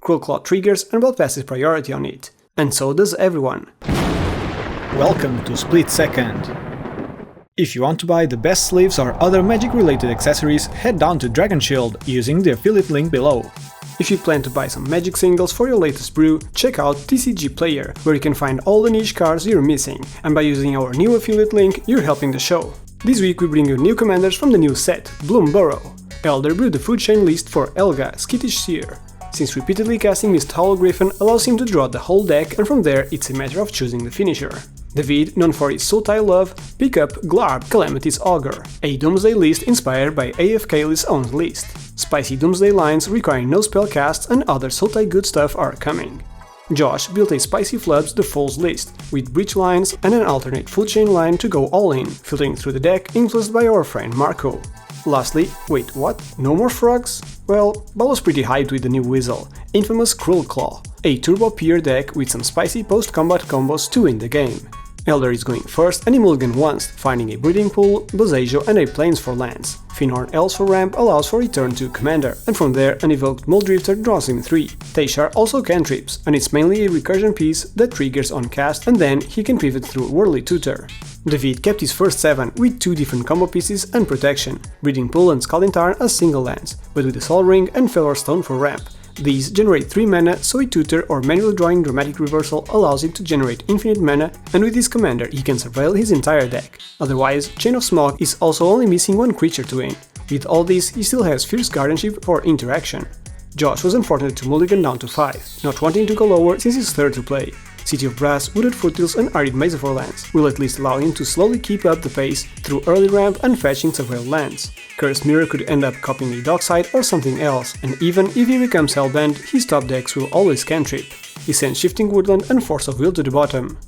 Cruelclaw triggers and Ball passes priority on it. And so does everyone. Welcome to SplitSecond. If you want to buy the best sleeves or other magic-related accessories, head down to Dragon Shield using the affiliate link below. If you plan to buy some magic singles for your latest brew, check out TCG Player, where you can find all the niche cards you're missing, and by using our new affiliate link, you're helping the show. This week we bring you new commanders from the new set, BLOOMBURROW. Elder brewed the food chain list for Helga, cEDH Seer. Since repeatedly casting Mist Howl Griffin allows him to draw the whole deck, and from there it's a matter of choosing the finisher. David, known for his Sultai love, pick up Glarb, Calamity's Augur, a Doomsday list inspired by AFK's own list. Spicy Doomsday lines requiring no spell casts and other Sultai good stuff are coming. Josh built a spicy Flubs the Falls list, with breach lines and an alternate full chain line to go all in, filtering through the deck influenced by our friend Marco. Lastly, wait, what? No more frogs? Well, Ball was pretty hyped with the new Weasel, infamous Cruelclaw, a turbo peer deck with some spicy post-combat combos to win the game. Elder is going first and he mulligan once, finding a Breeding Pool, Bosejo and a Plains for lands. Finhorn Elves for ramp allows for return to commander, and from there an evoked Muldrifter draws him 3. Teshar also cantrips, and it's mainly a recursion piece that triggers on cast and then he can pivot through Whirly Tutor. David kept his first 7 with 2 different combo pieces and protection, Breeding Pool and Scalding Tarn as single lands, but with a Sol Ring and Feather Stone for ramp. These generate 3 mana, so a tutor or manual drawing Dramatic Reversal allows him to generate infinite mana, and with his commander he can surveil his entire deck. Otherwise, Chain of Smog is also only missing 1 creature to win. With all this, he still has Fierce Guardianship for interaction. Josh was unfortunate to mulligan down to 5, not wanting to go lower since he's third to play. City of Brass, Wooded Foothills and Arid Mesa for lands will at least allow him to slowly keep up the pace through early ramp and fetching surveilled lands. Cursed Mirror could end up copying a Dockside or something else, and even if he becomes Hellbent, his top decks will always cantrip. He sends Shifting Woodland and Force of Will to the bottom.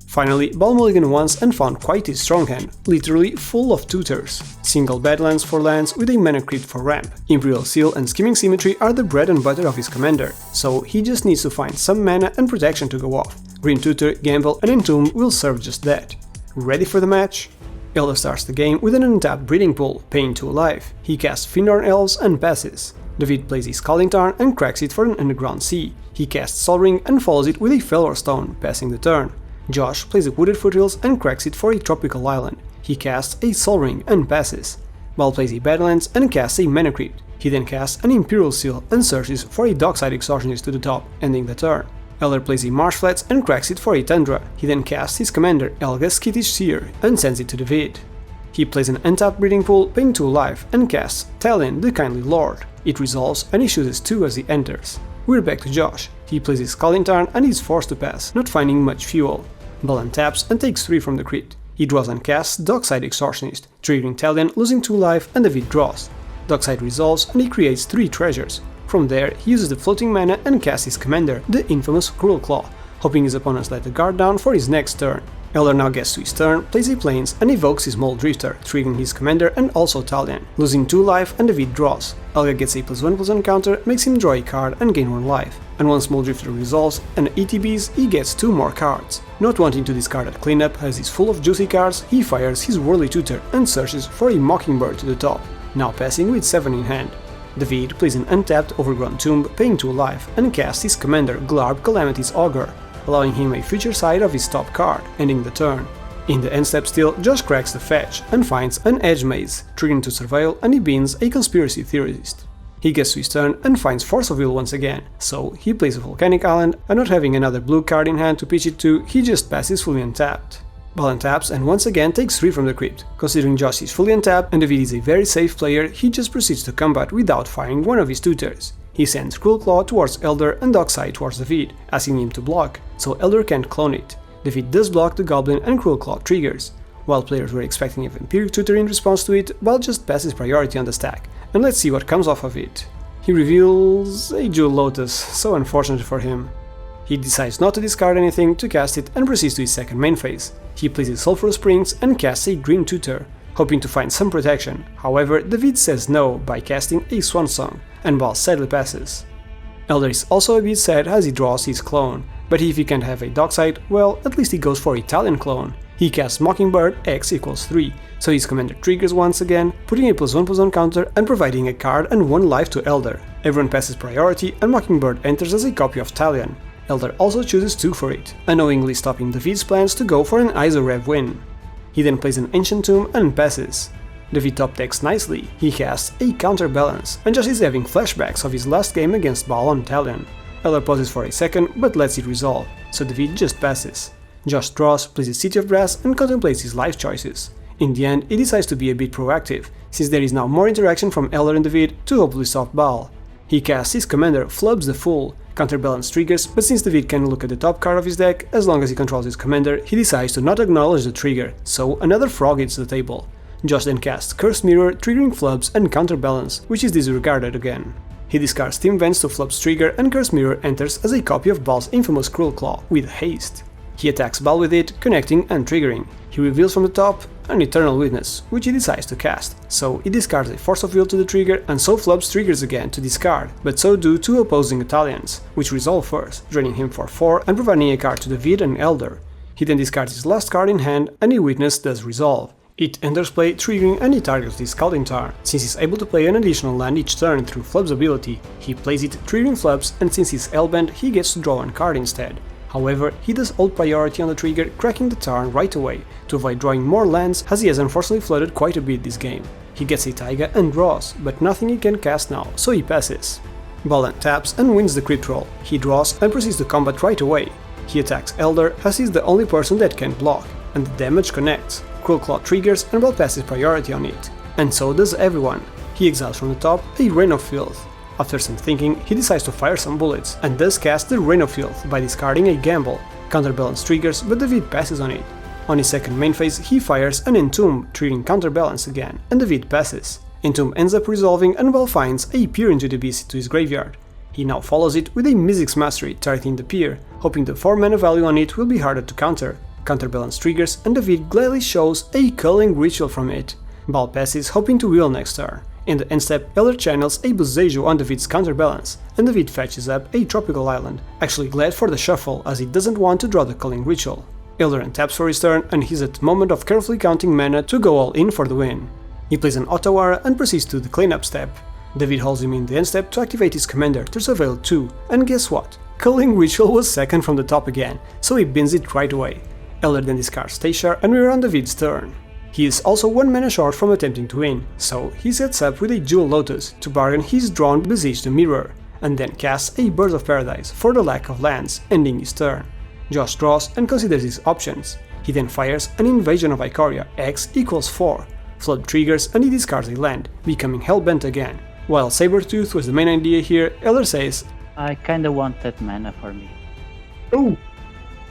Finally, Ball mulligan once and found quite a strong hand, literally full of tutors. Single Badlands for lands with a mana crypt for ramp. Imperial Seal and Scheming Symmetry are the bread and butter of his commander, so he just needs to find some mana and protection to go off. Green Tutor, Gamble and Entomb will serve just that. Ready for the match? Elder starts the game with an untapped Breeding Pool, paying 2 life. He casts Finhorn Elves and passes. David plays his Scalding Tarn and cracks it for an Underground Sea. He casts Sol Ring and follows it with a Felor Stone, passing the turn. Josh plays a Wooded Foothills and cracks it for a Tropical Island. He casts a Sol Ring and passes. Ball plays a Badlands and casts a Mana Crypt. He then casts an Imperial Seal and searches for a Dockside Extortionist to the top, ending the turn. Elder plays a Marsh Flats and cracks it for a Tundra. He then casts his commander, Helga, cEDH Seer, and sends it to David. He plays an untapped Breeding Pool, paying 2 life, and casts Talion, the Kindly Lord. It resolves and he chooses 2 as he enters. We're back to Josh. He plays his Scalding Tarn and is forced to pass, not finding much fuel. Ball untaps and takes 3 from the crypt. He draws and casts Dockside Extortionist, triggering Talion, losing 2 life, and David draws. Dockside resolves and he creates 3 treasures. From there, he uses the floating mana and casts his commander, the infamous Cruelclaw, hoping his opponents let the guard down for his next turn. Elder now gets to his turn, plays a Plains and evokes his Muldrifter, triggering his commander and also Talion, losing 2 life and David draws. Helga gets a +1/+1 counter, makes him draw a card and gain 1 life, and once Muldrifter resolves and ETBs, he gets 2 more cards. Not wanting to discard at cleanup as he's full of juicy cards, he fires his Whirly Tutor and searches for a Mockingbird to the top, now passing with 7 in hand. David plays an untapped Overgrown Tomb, paying 2 life, and casts his commander Glarb, Calamity's Augur, allowing him a future side of his top card, ending the turn. In the end step still, Josh cracks the fetch and finds an Edge Maze, triggering to surveil, and he bins a Conspiracy Theorist. He gets to his turn and finds Force of Will once again, so he plays a Volcanic Island, and not having another blue card in hand to pitch it to, he just passes fully untapped. Ball untaps and once again takes 3 from the crypt. Considering Josh is fully untapped and David is a very safe player, he just proceeds to combat without firing one of his tutors. He sends Cruelclaw towards Elder and Dockside towards David, asking him to block, so Elder can't clone it. David does block the Goblin and Cruelclaw triggers. While players were expecting a Vampiric Tutor in response to it, Ball just passes priority on the stack, and let's see what comes off of it. He reveals a Jewel Lotus, so unfortunate for him. He decides not to discard anything to cast it and proceeds to his second main phase. He plays his Sulphurous Springs and casts a Green Tutor, hoping to find some protection. However, David says no by casting a Swan Song, and Ball sadly passes. Elder is also a bit sad as he draws his clone, but if he can't have a Dockside, well, at least he goes for a Talion clone. He casts Mockingbird x equals 3, so his commander triggers once again, putting a +1/+1 counter and providing a card and 1 life to Elder. Everyone passes priority and Mockingbird enters as a copy of Talion. Elder also chooses 2 for it, unknowingly stopping David's plans to go for an ISO-Rev win. He then plays an Ancient Tomb and passes. David top decks nicely, he casts a Counterbalance, and Josh is having flashbacks of his last game against Baal on Talion. Elder pauses for a second but lets it resolve, so David just passes. Josh draws, plays a City of Brass and contemplates his life choices. In the end, he decides to be a bit proactive, since there is now more interaction from Elder and David to hopefully stop Baal. He casts his commander Flubs the Fool. Counterbalance triggers, but since David can look at the top card of his deck, as long as he controls his commander, he decides to not acknowledge the trigger, so another frog hits the table. Josh then casts Cursed Mirror, triggering Flubs and Counterbalance, which is disregarded again. He discards Team Vents to Flubs trigger and Cursed Mirror enters as a copy of Baal's infamous Cruelclaw, with haste. He attacks Baal with it, connecting and triggering. He reveals from the top an Eternal Witness, which he decides to cast, so he discards a Force of Will to the trigger and so Flubs triggers again to discard, but so do 2 opposing Italians, which resolve first, draining him for 4 and providing a card to David and Elder. He then discards his last card in hand and a Witness does resolve. It enters play, triggering and he targets the Scalding Tarn. Since he's able to play an additional land each turn through Flub's ability, he plays it, triggering Flubs, and since he's L-bent, he gets to draw 1 card instead. However, he does hold priority on the trigger, cracking the Tarn right away, to avoid drawing more lands as he has unfortunately flooded quite a bit this game. He gets a Taiga and draws, but nothing he can cast now, so he passes. Baal then taps and wins the crit roll. He draws and proceeds to combat right away. He attacks Elder as he's the only person that can block, and the damage connects. Cruelclaw triggers and Baal passes priority on it. And so does everyone. He exiles from the top a Rain of Filth. After some thinking, he decides to fire some bullets, and does cast the Rain of Filth by discarding a Gamble. Counterbalance triggers, but David passes on it. On his second main phase, he fires an Entomb, triggering Counterbalance again, and David passes. Entomb ends up resolving and Baal finds a Peer into the Abyss to his graveyard. He now follows it with a Mizzix Mastery, targeting the Peer, hoping the 4 mana value on it will be harder to counter. Counterbalance triggers, and David gladly shows a Culling Ritual from it. Baal passes, hoping to wheel next turn. In the end step, Elder channels a Boseiju on David's Counterbalance, and David fetches up a Tropical Island, actually glad for the shuffle as he doesn't want to draw the Culling Ritual. Elder untaps for his turn, and he's at the moment of carefully counting mana to go all in for the win. He plays an Otawara and proceeds to the cleanup step. David holds him in the end step to activate his commander to surveil 2, and guess what? Culling Ritual was second from the top again, so he bins it right away. Elder then discards Stashar, and we're on David's turn. He is also 1 mana short from attempting to win, so he sets up with a Jewel Lotus to bargain his drawn Besiege the Mirror, and then casts a Birds of Paradise for the lack of lands, ending his turn. Josh draws and considers his options. He then fires an Invasion of Ikoria, x equals 4. Flood triggers and he discards a land, becoming Hellbent again. While Sabertooth was the main idea here, Elder says, I kinda want that mana for me. "Oh!"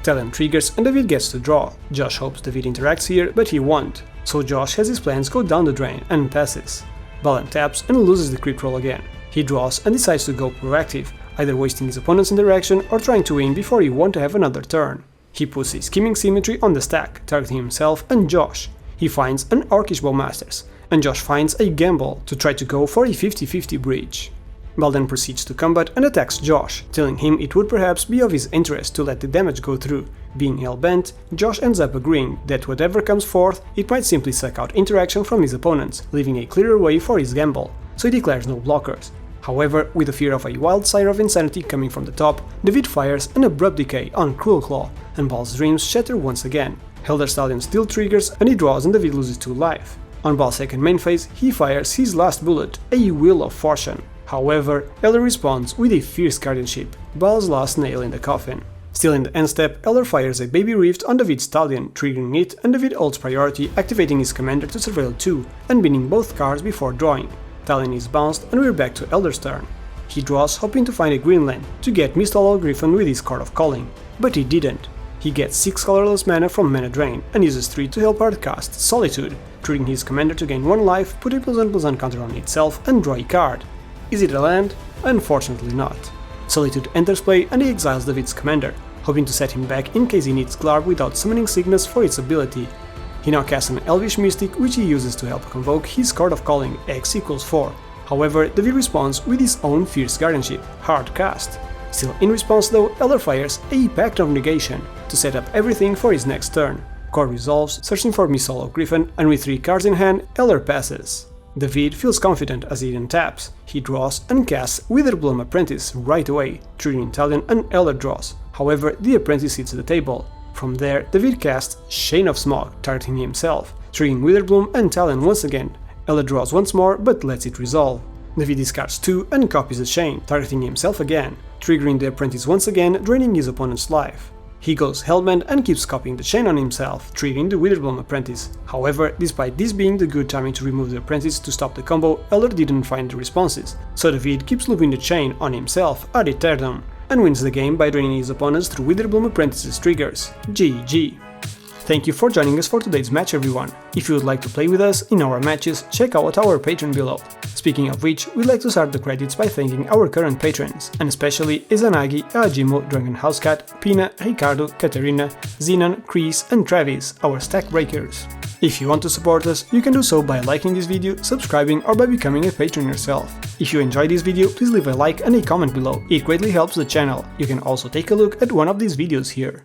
Talion triggers and David gets to draw. Josh hopes David interacts here, but he won't, so Josh has his plans go down the drain and passes. Baal taps and loses the crit roll again. He draws and decides to go proactive, either wasting his opponent's interaction or trying to win before he wants to have another turn. He puts a Scheming Symmetry on the stack, targeting himself and Josh. He finds an Orcish Bowmasters, and Josh finds a Gamble to try to go for a 50-50 breach. Baal then proceeds to combat and attacks Josh, telling him it would perhaps be of his interest to let the damage go through. Being hell-bent, Josh ends up agreeing that whatever comes forth, it might simply suck out interaction from his opponents, leaving a clearer way for his gamble, so he declares no blockers. However, with the fear of a wild Sire of Insanity coming from the top, David fires an Abrupt Decay on Cruelclaw, and Baal's dreams shatter once again. Elder Stallion still triggers and he draws and David loses 2 life. On Baal's second main phase, he fires his last bullet, a Wheel of Fortune. However, Elder responds with a Fierce Guardianship, Baal's last nail in the coffin. Still in the end step, Elder fires a Baby Rift on David's Stallion, triggering it, and David holds priority, activating his commander to surveil 2, and binning both cards before drawing. Stallion is bounced, and we're back to Elder's turn. He draws, hoping to find a green land to get Misthollow Griffin with his Court of Calling, but he didn't. He gets 6 colorless mana from Mana Drain, and uses 3 to help hardcast Solitude, triggering his commander to gain 1 life, put a +1/+1 counter on itself, and draw a card. Is it a land? Unfortunately not. Solitude enters play and he exiles David's commander, hoping to set him back in case he needs Glarb without summoning Cygnus for its ability. He now casts an Elvish Mystic which he uses to help convoke his Court of Calling, x equals 4. However, David responds with his own Fierce Guardianship, Hardcast. Still in response though, Elder fires a Pact of Negation to set up everything for his next turn. Core resolves, searching for Missile of Griffin, and with 3 cards in hand, Eller passes. David feels confident as he untaps. He draws and casts Witherbloom Apprentice right away, triggering Talion and Eller draws. However, the Apprentice hits the table. From there, David casts Chain of Smog, targeting himself, triggering Witherbloom and Talion once again. Eller draws once more, but lets it resolve. David discards 2 and copies the Chain, targeting himself again, triggering the Apprentice once again, draining his opponent's life. He goes Hellbent and keeps copying the Chain on himself, triggering the Witherbloom Apprentice. However, despite this being the good timing to remove the Apprentice to stop the combo, Eller didn't find the responses, so David keeps looping the Chain on himself ad eternum, and wins the game by draining his opponents through Witherbloom Apprentice's triggers. GG. Thank you for joining us for today's match, everyone. If you would like to play with us in our matches, check out our Patreon below. Speaking of which, we'd like to start the credits by thanking our current patrons, and especially Izanagi, Ajimo, Drunken Housecat, Pina, Ricardo, Katerina, Zenon, Chris and Travis, our stack breakers. If you want to support us, you can do so by liking this video, subscribing or by becoming a patron yourself. If you enjoyed this video, please leave a like and a comment below, it greatly helps the channel. You can also take a look at one of these videos here.